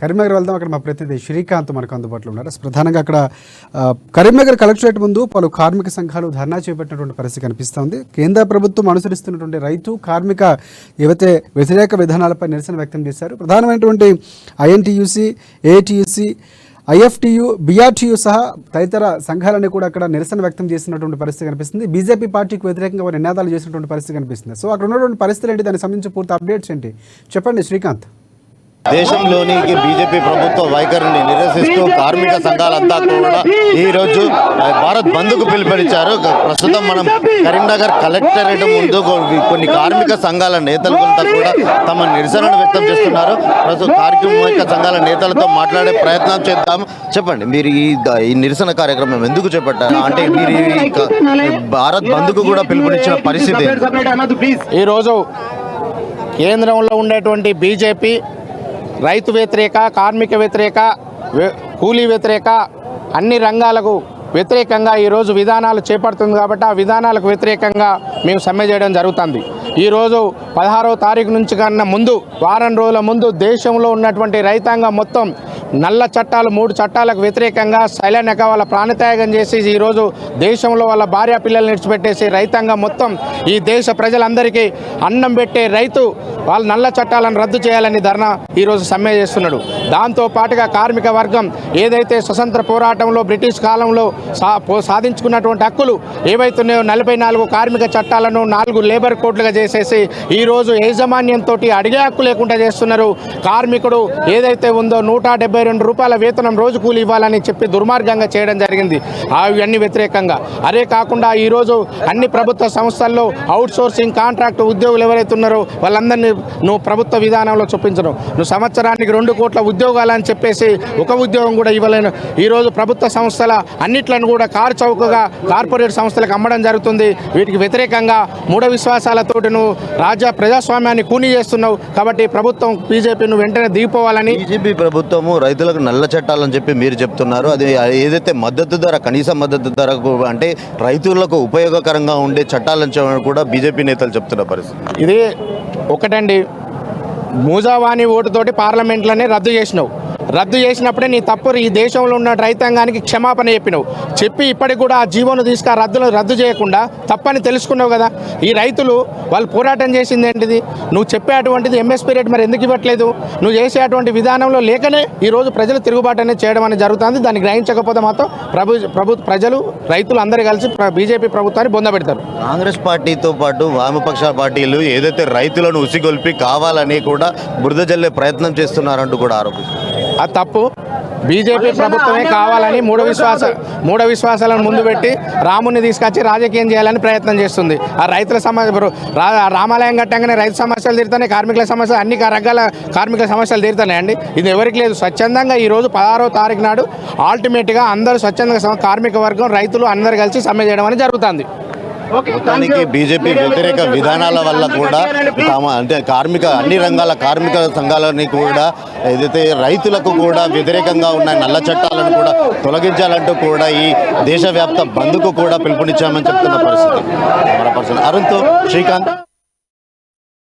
కరీంనగర్ వెళ్దాం. అక్కడ మా ప్రతినిధి శ్రీకాంత్ మనకు అందుబాటులో ఉన్నారు. ప్రధానంగా అక్కడ కరీంనగర్ కలెక్టరేట్ ముందు పలు కార్మిక సంఘాలు ధర్నా చేపట్టినటువంటి పరిస్థితి కనిపిస్తోంది. కేంద్ర ప్రభుత్వం అనుసరిస్తున్నటువంటి రైతు కార్మిక ఏవైతే వ్యతిరేక విధానాలపై నిరసన వ్యక్తం చేశారు. ప్రధానమైనటువంటి ఐఎన్టీయూసీ, ఏఐటీయూసీ, ఐఎఫ్టీయూ, బీఆర్టీయూ సహా తదితర సంఘాలన్నీ కూడా అక్కడ నిరసన వ్యక్తం చేసినటువంటి పరిస్థితి కనిపిస్తుంది. బీజేపీ పార్టీకి వ్యతిరేకంగా నినాదాలు చేసినటువంటి పరిస్థితి కనిపిస్తుంది. సో అక్కడ ఉన్నటువంటి పరిస్థితులు ఏంటి, దానికి సంబంధించి పూర్తి అప్డేట్స్ ఏంటి చెప్పండి శ్రీకాంత్. దేశంలోని బీజేపీ ప్రభుత్వ వైఖరిని నిరసిస్తూ కార్మిక సంఘాలంతా కూడా ఈరోజు భారత్ బంద్కు పిలుపునిచ్చారు. ప్రస్తుతం మనం కరీంనగర్ కలెక్టరేట్ ముందు కొన్ని కార్మిక సంఘాల నేతలంతా కూడా తమ నిరసనను వ్యక్తం చేస్తున్నారు. ప్రస్తుతం కార్మిక సంఘాల నేతలతో మాట్లాడే ప్రయత్నం చేద్దాం. చెప్పండి, మీరు ఈ నిరసన కార్యక్రమం ఎందుకు చేపట్టారు? అంటే మీరు భారత్ బంద్కు కూడా పిలుపునిచ్చిన పరిస్థితి ఈరోజు కేంద్రంలో ఉండేటువంటి బీజేపీ రైతు వ్యతిరేక, కార్మిక వ్యతిరేక, కూలీ వ్యతిరేక, అన్ని రంగాలకు వ్యతిరేకంగా ఈరోజు విధానాలు చేపడుతుంది. కాబట్టి ఆ విధానాలకు వ్యతిరేకంగా మేము సమ్మె చేయడం జరుగుతుంది. ఈరోజు 16వ తారీఖు నుంచి కన్నా ముందు వారం రోజుల ముందు దేశంలో ఉన్నటువంటి రైతాంగం మొత్తం నల్ల చట్టాలు 3 చట్టాలకు వ్యతిరేకంగా సైలెంట్గా వాళ్ళ ప్రాణత్యాగం చేసి ఈరోజు దేశంలో వాళ్ళ భార్య పిల్లల్ని విడిచిపెట్టేసి రైతాంగం మొత్తం ఈ దేశ ప్రజలందరికీ అన్నం పెట్టే రైతు వాళ్ళ నల్ల చట్టాలను రద్దు చేయాలని ధర్నా ఈరోజు సమ్మె చేస్తున్నాడు. దాంతోపాటుగా కార్మిక వర్గం ఏదైతే స్వతంత్ర పోరాటంలో బ్రిటిష్ కాలంలో సాధించుకున్నటువంటి హక్కులు ఏవైతున్నాయో 44 కార్మిక చట్టాలను 4 లేబర్ కోడ్లుగా చేసేసి ఈరోజు యాజమాన్యంతో అడిగే హక్కు లేకుండా చేస్తున్నారు. కార్మికుడు ఏదైతే ఉందో 172 రూపాయల వేతనం రోజు కూలి ఇవ్వాలని చెప్పి దుర్మార్గంగా చేయడం జరిగింది. అవన్నీ వ్యతిరేకంగా అదే కాకుండా ఈరోజు అన్ని ప్రభుత్వ సంస్థల్లో అవుట్ సోర్సింగ్ కాంట్రాక్ట్ ఉద్యోగులు ఎవరైతే ఉన్నారో వాళ్ళందరినీ నువ్వు ప్రభుత్వ విధానంలో చూపించను. నువ్వు సంవత్సరానికి 2 కోట్ల ఉద్యోగాలని చెప్పేసి ఒక ఉద్యోగం కూడా ఇవ్వలేను. ఈరోజు ప్రభుత్వ సంస్థల అన్నిట్లను కూడా కారు చౌకగా కార్పొరేట్ సంస్థలకు అమ్మడం జరుగుతుంది. వీటికి వ్యతిరేకంగా మూఢ విశ్వాసాలతోటి నువ్వు ప్రజాస్వామ్యాన్ని కూనీ చేస్తున్నావు. కాబట్టి ప్రభుత్వం బీజేపీను వెంటనే దిగిపోవాలని. బీజేపీ ప్రభుత్వము రైతులకు నల్ల చట్టాలని చెప్పి మీరు చెప్తున్నారు. అది ఏదైతే మద్దతు ధర, కనీస మద్దతు ధరకు అంటే రైతులకు ఉపయోగకరంగా ఉండే చట్టాలను కూడా బీజేపీ నేతలు చెప్తున్న పరిస్థితి ఇది ఒకటండి. మూజావాణి ఓటుతోటి పార్లమెంట్లోనే రద్దు చేసినప్పుడే నీ తప్పు ఈ దేశంలో ఉన్న రైతాంగానికి క్షమాపణ చెప్పి ఇప్పటికి కూడా ఆ జీవోను రద్దు చేయకుండా తప్పని తెలుసుకున్నావు కదా. ఈ రైతులు వాళ్ళు పోరాటం చేసింది ఏంటిది? నువ్వు చెప్పేటువంటిది ఎంఎస్పీ రేట్ మరి ఎందుకు ఇవ్వట్లేదు? నువ్వు చేసేటువంటి విధానంలో లేకనే ఈరోజు ప్రజలు తిరుగుబాటు అనేది చేయడం అనేది జరుగుతుంది. దాన్ని గ్రహించకపోతే మాత్రం ప్రజలు రైతులు అందరూ కలిసి బీజేపీ ప్రభుత్వాన్ని బొందబెడతారు. కాంగ్రెస్ పార్టీతో పాటు వామపక్ష పార్టీలు ఏదైతే రైతులను ఉసిగొల్పి కావాలని కూడా బురద జల్లే ప్రయత్నం చేస్తున్నారంటూ కూడా ఆరోపిస్తారు. అది తప్పు. బీజేపీ ప్రభుత్వమే కావాలని మూఢ విశ్వాసాలను ముందు పెట్టి రాముని తీసుకొచ్చి రాజకీయం చేయాలని ప్రయత్నం చేస్తుంది. ఆ రైతుల సమస్య రామాలయం కట్టంగానే రైతు సమస్యలు తీరుతాయి, కార్మికుల సమస్యలు అన్ని రకాల కార్మికుల సమస్యలు తీరుతున్నాయండి. ఇది ఎవరికి లేదు. స్వచ్ఛందంగా ఈరోజు 16వ తారీఖు నాడు అల్టిమేట్గా అందరూ స్వచ్ఛందంగా కార్మిక వర్గం రైతులు అందరూ కలిసి సమ్మె చేయడం అనేది జరుగుతుంది. మొత్తానికి బీజేపీ వ్యతిరేక విధానాల వల్ల కూడా అంటే అన్ని రంగాల కార్మిక సంఘాలని కూడా ఏదైతే రైతులకు కూడా వ్యతిరేకంగా ఉన్న నల్ల చట్టాలను కూడా తొలగించాలంటూ కూడా ఈ దేశవ్యాప్త బంద్కు కూడా పిలుపునిచ్చామని చెప్తున్న పరిస్థితి. అరుణ్తో శ్రీకాంత్.